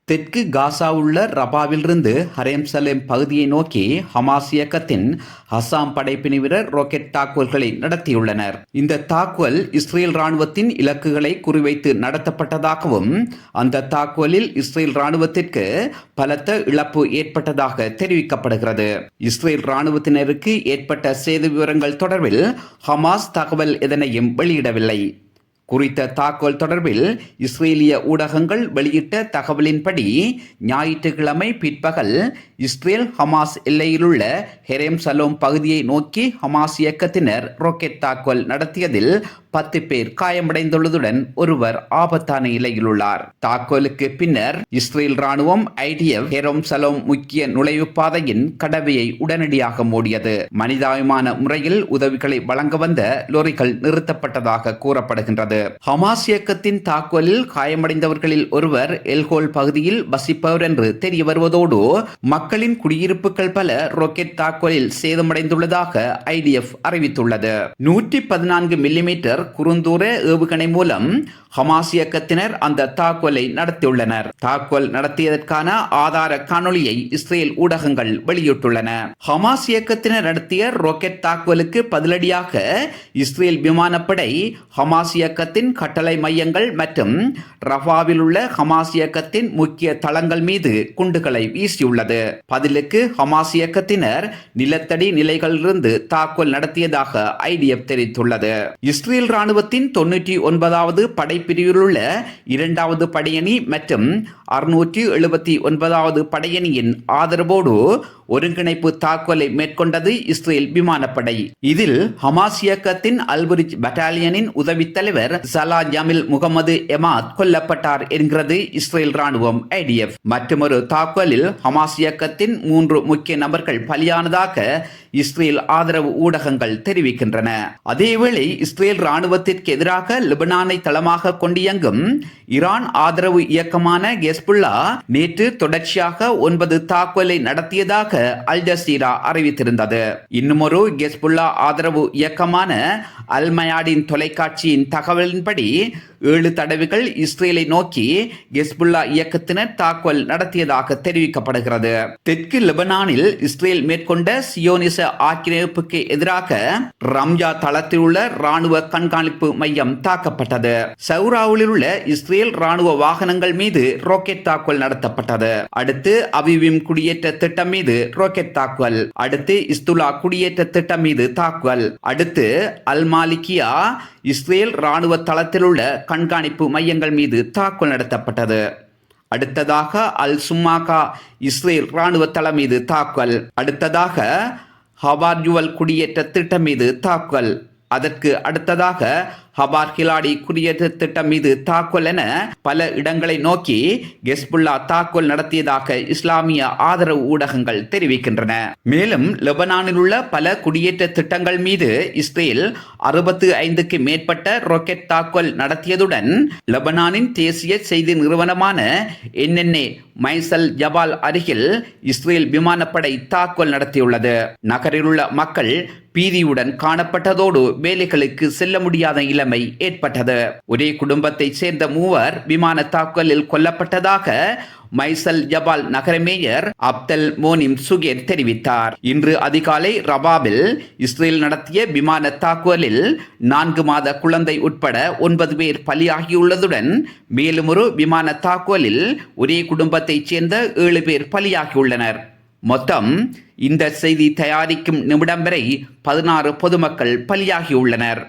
தெற்கு காசா உள்ள ரபாவிலிருந்து ஹரேம்சலேம் பகுதியை நோக்கி ஹமாஸ் இயக்கத்தின் அசாம் படைப்பிரிவினர் ராக்கெட் தாக்குதல்களை நடத்தியுள்ளனர். இந்த தாக்குதல் இஸ்ரேல் ராணுவத்தின் இலக்குகளை குறிவைத்து நடத்தப்பட்டதாகவும் அந்த தாக்குதலில் இஸ்ரேல் ராணுவத்திற்கு பலத்த இழப்பு ஏற்பட்டதாக தெரிவிக்கப்படுகிறது. இஸ்ரேல் ராணுவத்தினருக்கு ஏற்பட்ட சேத விவரங்கள் தொடர்பில் ஹமாஸ் தகவல் எதனையும் வெளியிடவில்லை. குறித்த தாக்குதல் தொடர்பில் இஸ்ரேலிய ஊடகங்கள் வெளியிட்ட தகவலின்படி ஞாயிற்றுக்கிழமை பிற்பகல் இஸ்ரேல் ஹமாஸ் எல்லையிலுள்ள ஹெரேம்-சலோம் பகுதியை நோக்கி ஹமாஸ் இயக்கத்தினர் ராக்கெட் தாக்குதல் நடத்தியதில் 10 பேர் காயமடைந்துள்ளதுடன் ஒருவர் ஆபத்தான நிலையில் உள்ளார். தாக்குதலுக்கு பின்னர் இஸ்ரேல் ராணுவம் IDF ஹெரேம்-சலோம் முக்கிய நுழைவு பாதையின் கடவையை உடனடியாக மூடியது. மனிதாபிமான முறையில் உதவிகளை வழங்க வந்த லோரிகள் நிறுத்தப்பட்டதாக கூறப்படுகின்றது. ஹமாஸ் இயக்கத்தின் தாக்குதலில் காயமடைந்தவர்களில் ஒருவர் எல்ஹோல் பகுதியில் வசிப்பவர் என்று தெரிய வருவதோடு மக்களின் குடியிருப்புகள் பல ராக்கெட் தாக்குதலில் சேதமடைந்துள்ளதாக IDF அறிவித்துள்ளது. 114 மில்லிமீட்டர் குறுந்தூர ஏவுகணை மூலம் ஹமாஸ் இயக்கத்தினர் அந்த தாக்குதலை நடத்தியுள்ளனர். தாக்குதல் நடத்தியதற்கான ஆதார காணொளியை இஸ்ரேல் ஊடகங்கள் வெளியிட்டுள்ளன. ஹமாஸ் இயக்கத்தினர் நடத்திய ராக்கெட் தாக்குதலுக்கு பதிலடியாக இஸ்ரேல் விமானப்படை ஹமாஸ் இயக்கத்தின் கட்டளை மையங்கள் மற்றும் ரஃபாவில் உள்ள ஹமாஸ் இயக்கத்தின் முக்கிய தளங்கள் மீது குண்டுகளை வீசியுள்ளது. பதிலுக்கு ஹமாஸ் இயக்கத்தினர் நிலத்தடி நிலைகளிலிருந்து தாக்குதல் நடத்தியதாக IDF தெரிவித்துள்ளது. இஸ்ரேல் ராணுவத்தின் 99வது படைப்பிரிவில் உள்ள 2வது படையணி மற்றும் 679வது படையணியின் ஆதரவோடு ஒருங்கிணைப்பு தாக்குதலை மேற்கொண்டது இஸ்ரேல் விமானப்படை. இதில் ஹமாஸ் இயக்கத்தின் அல்புரிஜ் பட்டாலியனின் உதவித் தலைவர் சலா ஜமில் முகமது எமாத் கொல்லப்பட்டார் என்கிறது இஸ்ரேல் ராணுவம் IDF. மற்றொரு தாக்குதலில் ஹமாஸ் இயக்கத்தின் 3 முக்கிய நபர்கள் பலியானதாக இஸ்ரேல் ஆதரவு ஊடகங்கள் தெரிவிக்கின்றன. அதேவேளை இஸ்ரேல் ராணுவத்திற்கு எதிராக லெபனானை தளமாக கொண்டியங்கும் ஈரான் ஆதரவு இயக்கமான ஹெஸ்புல்லா நேற்று தொடர்ச்சியாக 9 தாக்குதலை நடத்தியதாக அல் ஜசீரா அறிவித்திருந்தது. இன்னுமொரு ஹெஸ்புல்லா ஆதரவு இயக்கமான அல் மயாடின் தொலைக்காட்சியின் தகவலின்படி 7 தடவைகள் இஸ்ரேலை நோக்கி ஹெஸ்புல்லா இயக்கத்தினர் தாக்குதல் நடத்தியதாக தெரிவிக்கப்படுகிறது. தெற்கு லெபனானில் இஸ்ரேல் மேற்கொண்ட சியோனிச ஆக்கிரமிப்புக்கு எதிராக ரம்ஜா தளத்தில் உள்ள ராணுவ கண்காணிப்பு மையம் தாக்கப்பட்டது. சௌராவில் உள்ள இஸ்ரேல் ராணுவ வாகனங்கள் மீது ராக்கெட் தாக்குதல் நடத்தப்பட்டது. அடுத்து அவிவிம் குடியேற்ற திட்டம் மீது ராக்கெட் தாக்குதல். அடுத்து இஸ்துலா குடியேற்ற திட்டம் மீது தாக்குதல். அடுத்து அல் மாலிகியா இஸ்ரேல் ராணுவ தளத்தில் உள்ள கண்காணிப்பு மையங்கள் மீது தாக்குதல் நடத்தப்பட்டது. அடுத்ததாக அல் சும்மாகா இஸ்ரேல் ராணுவ தளம் மீது தாக்குதல். அடுத்ததாக ஹபார்ஜுவல் குடியேற்ற திட்டம் மீது தாக்குதல். அதற்கு அடுத்ததாக ஹபார் ஹிலாடி குடியேற்ற திட்டம் மீது தாக்குதல் என பல இடங்களை நோக்கி ஹெஸ்புல்லா தாக்குதல் நடத்தியதாக இஸ்லாமிய ஆதரவு ஊடகங்கள் தெரிவிக்கின்றன. மேலும் லெபனானில் உள்ள பல குடியேற்ற திட்டங்கள் மீது இஸ்ரேல் 65க்கு மேற்பட்ட ராக்கெட் தாக்குதல் நடத்தியதுடன் லெபனானின் தேசிய செய்தி நிறுவனமான NNA மைசல் ஜபால் அருகில் இஸ்ரேல் விமானப்படை தாக்குதல் நடத்தியுள்ளது. நகரில் உள்ள மக்கள் பீதியுடன் காணப்பட்டதோடு வேலைகளுக்கு செல்ல முடியாத நிலைமை ஏற்பட்டது. ஒரே குடும்பத்தைச் சேர்ந்த 3 விமான தாக்குதலில் கொல்லப்பட்டதாக மைசல் ஜபால் நகர மேயர் அப்தல் மோனிம் சுகேர் தெரிவித்தார். இன்று அதிகாலை ரபாவில் இஸ்ரேல் நடத்திய விமான தாக்குதலில் 4 மாத குழந்தை உட்பட 9 பேர் பலியாகியுள்ளதுடன் மேலும் ஒரு விமான தாக்குதலில் ஒரே குடும்பத்தைச் சேர்ந்த 7 பேர் பலியாகியுள்ளனர். மொத்தம் இந்த செய்தி தயாரிக்கும் நிமிடம் வரை 16 பொதுமக்கள் பலியாகியுள்ளனர்.